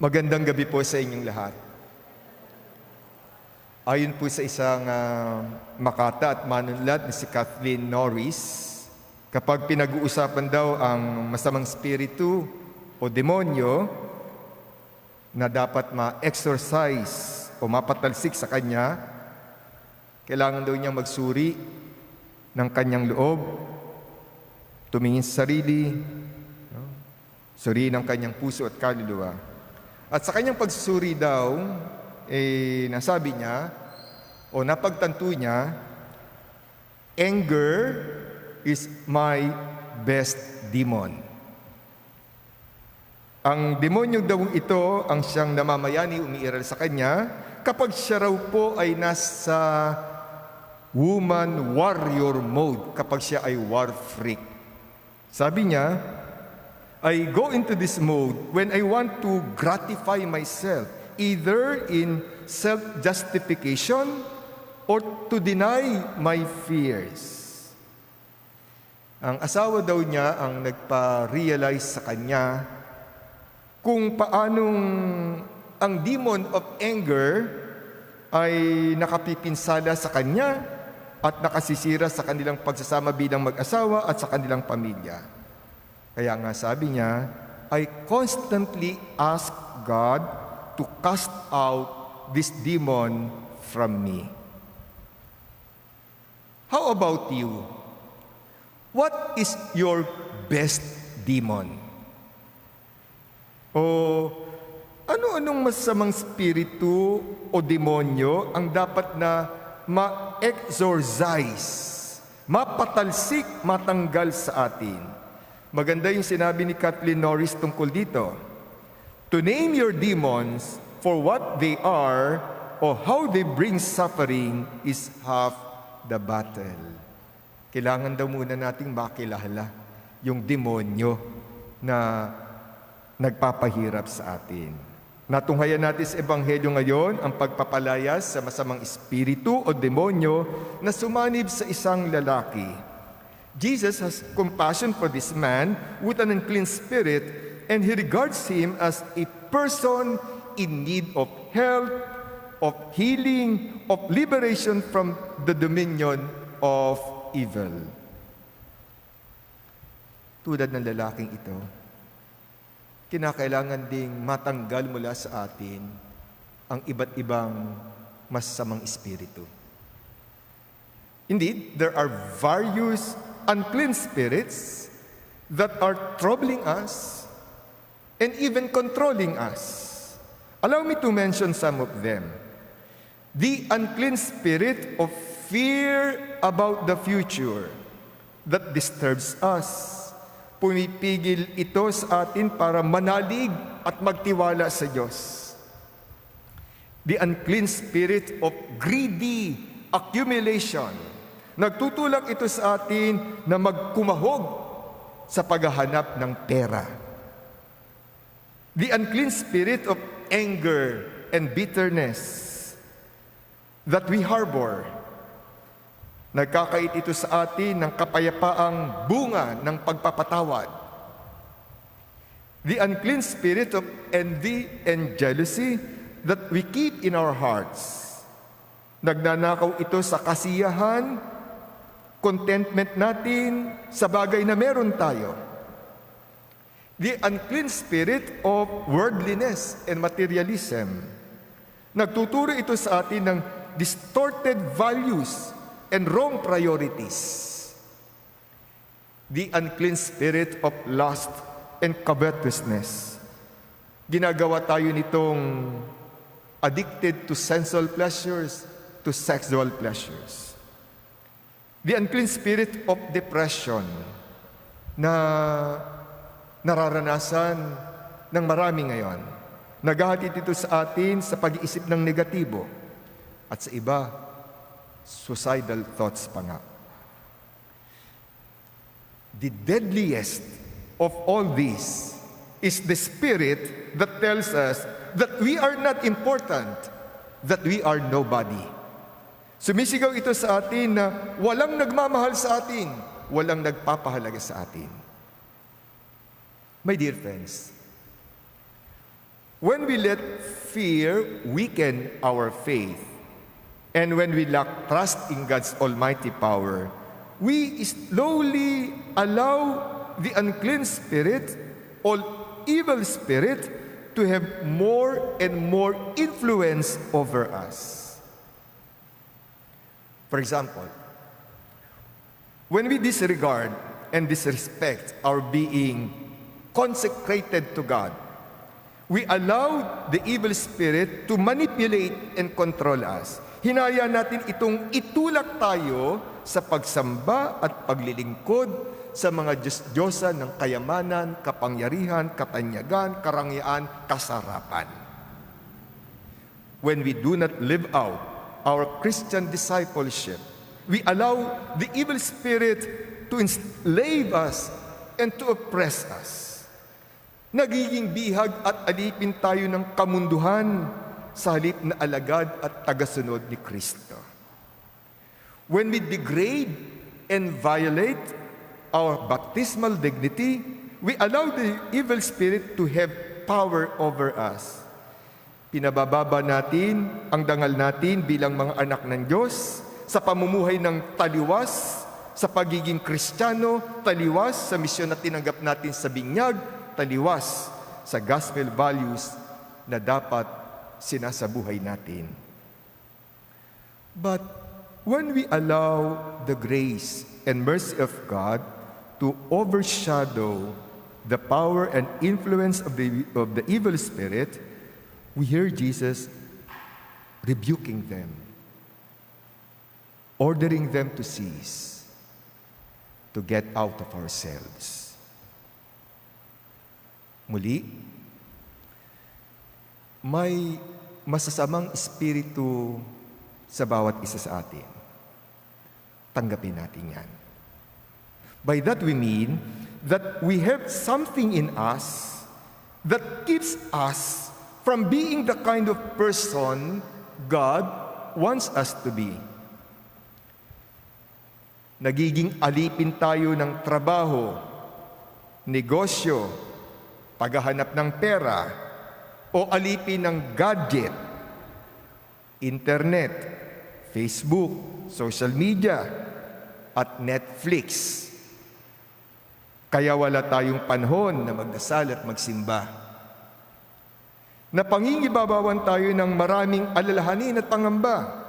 Magandang gabi po sa inyong lahat. Ayon po sa isang makata at manunulat na si Kathleen Norris, kapag pinag-uusapan daw ang masamang spiritu o demonyo na dapat ma-exorcise o mapatalsik sa kanya, kailangan daw niyang magsuri ng kanyang loob, tumingin sa sarili, suriin ang kanyang puso at kaluluwa. At sa kanyang pagsusuri daw, nasabi niya o napagtanto niya, anger is my best demon. Ang demonyo daw ito ang siyang namamayani, umiiral sa kanya, kapag siya raw po ay nasa woman warrior mode, kapag siya ay war freak. Sabi niya, I go into this mode when I want to gratify myself, either in self-justification or to deny my fears. Ang asawa daw niya ang nagpa-realize sa kanya kung paanong ang demon of anger ay nakapipinsala sa kanya at nakasisira sa kanilang pagsasama bilang mag-asawa at sa kanilang pamilya. Kaya nga sabi niya, I constantly ask God to cast out this demon from me. How about you? What is your best demon? O ano-anong masamang spiritu o demonyo ang dapat na ma-exorcise, mapatalsik, matanggal sa atin? Maganda yung sinabi ni Kathleen Norris tungkol dito. To name your demons for what they are or how they bring suffering is half the battle. Kailangan daw muna nating makilala yung demonyo na nagpapahirap sa atin. Natunghayan natin sa Ebanghelyo ngayon ang pagpapalayas sa masamang espiritu o demonyo na sumanib sa isang lalaki. Jesus has compassion for this man with an unclean spirit, and he regards him as a person in need of health, of healing, of liberation from the dominion of evil. Tulad ng lalaking ito, kinakailangan ding matanggal mula sa atin ang iba't ibang masamang espiritu. Indeed, there are various unclean spirits that are troubling us and even controlling us. Allow me to mention some of them. The unclean spirit of fear about the future that disturbs us. Pumipigil ito sa atin para manalig at magtiwala sa Diyos. The unclean spirit of greedy accumulation. Nagtutulak ito sa atin na magkumahog sa paghahanap ng pera. The unclean spirit of anger and bitterness that we harbor. Nagkakait ito sa atin ng kapayapaang bunga ng pagpapatawad. The unclean spirit of envy and jealousy that we keep in our hearts. Nagnanakaw ito sa kasiyahan, contentment natin sa bagay na meron tayo. The unclean spirit of worldliness and materialism. Nagtuturo ito sa atin ng distorted values and wrong priorities. The unclean spirit of lust and covetousness. Ginagawa tayo nitong addicted to sensual pleasures, to sexual pleasures. The unclean spirit of depression na nararanasan ng marami ngayon. Naghahatid ito sa atin sa pag-iisip ng negatibo at sa iba, suicidal thoughts pa nga. The deadliest of all these is the spirit that tells us that we are not important, that we are nobody. Sumisigaw ito sa atin na walang nagmamahal sa atin, walang nagpapahalaga sa atin. My dear friends, When we let fear weaken our faith, and when we lack trust in God's almighty power, we slowly allow the unclean spirit, all evil spirit, to have more and more influence over us. For example, when we disregard and disrespect our being consecrated to God, we allow the evil spirit to manipulate and control us. Hinaya natin itong itulak tayo sa pagsamba at paglilingkod sa mga Diyos-Diyosa ng kayamanan, kapangyarihan, katanyagan, karangyaan, kasarapan. When we do not live out our Christian discipleship, we allow the evil spirit to enslave us and to oppress us. Nagiging bihag at alipin tayo ng kamunduhan sa halip na alagad at tagasunod ni Kristo. When we degrade and violate our baptismal dignity, we allow the evil spirit to have power over us. Pinabababa natin ang dangal natin bilang mga anak ng Diyos sa pamumuhay ng taliwas, sa pagiging Kristiyano, taliwas sa misyon na tinanggap natin sa binyag, taliwas sa gospel values na dapat sinasabuhay natin. But when we allow the grace and mercy of God to overshadow the power and influence of the evil spirit, we hear Jesus rebuking them, ordering them to cease, to get out of ourselves. Muli, may masasamang espiritu sa bawat isa sa atin. Tanggapin natin yan. By that we mean that we have something in us that keeps us from being the kind of person God wants us to be. Nagiging alipin tayo ng trabaho, negosyo, paghahanap ng pera, o alipin ng gadget, internet, Facebook, social media, at Netflix. Kaya wala tayong panahon na magdasal at magsimba. Napangingibabawan tayo ng maraming alalahanin at pangamba.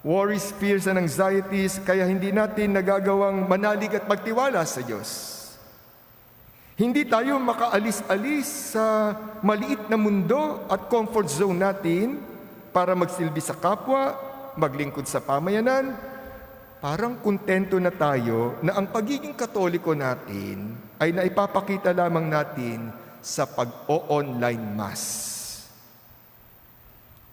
Worries, fears, and anxieties, kaya hindi natin nagagawang manalig at magtiwala sa Diyos. Hindi tayo makaalis-alis sa maliit na mundo at comfort zone natin para magsilbi sa kapwa, maglingkod sa pamayanan. Parang kontento na tayo na ang pagiging Katoliko natin ay naipapakita lamang natin sa pag-o-online mass.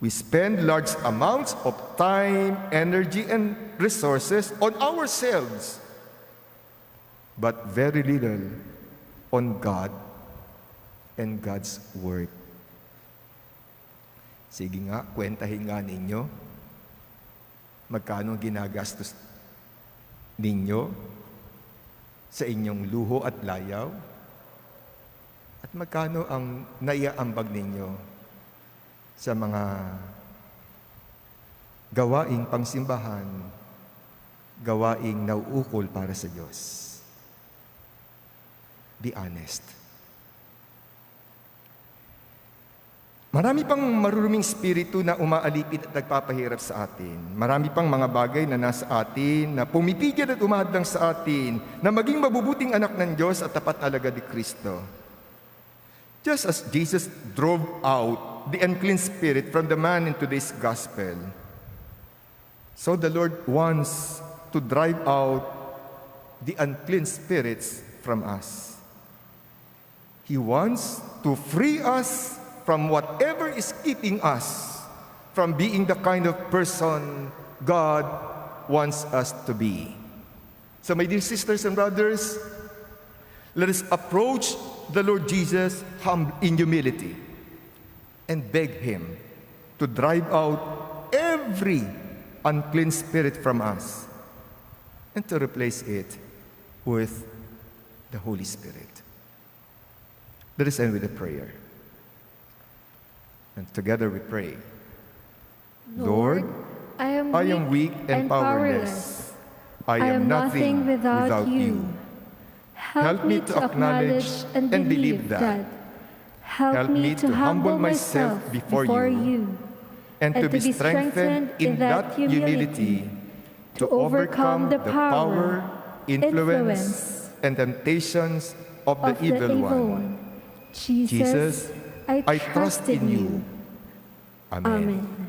We spend large amounts of time, energy, and resources on ourselves, but very little on God and God's Word. Sige nga, kwentahin nga ninyo. Magkano ginagastos ninyo sa inyong luho at layaw? At magkano ang naiaambag ninyo sa mga gawaing pangsimbahan, gawaing nauukol para sa Diyos? Be honest. Marami pang maruruming spiritu na umaalipid at nagpapahirap sa atin. Marami pang mga bagay na nasa atin, na pumipigil at umahadlang sa atin, na maging mabubuting anak ng Diyos at tapat na alagad ni Kristo. Just as Jesus drove out the unclean spirit from the man in today's gospel, so the Lord wants to drive out the unclean spirits from us. He wants to free us from whatever is keeping us from being the kind of person God wants us to be. So, my dear sisters and brothers, let us approach the Lord Jesus in humility and beg Him to drive out every unclean spirit from us and to replace it with the Holy Spirit. Let us end with a prayer. And together we pray. Lord, I I am weak and powerless. I am nothing without you. Help me to acknowledge and believe that. Help me to humble myself before you and to be strengthened in that humility to overcome the power, influence, and temptations of the evil one. Jesus, I trust in you. Amen. Amen.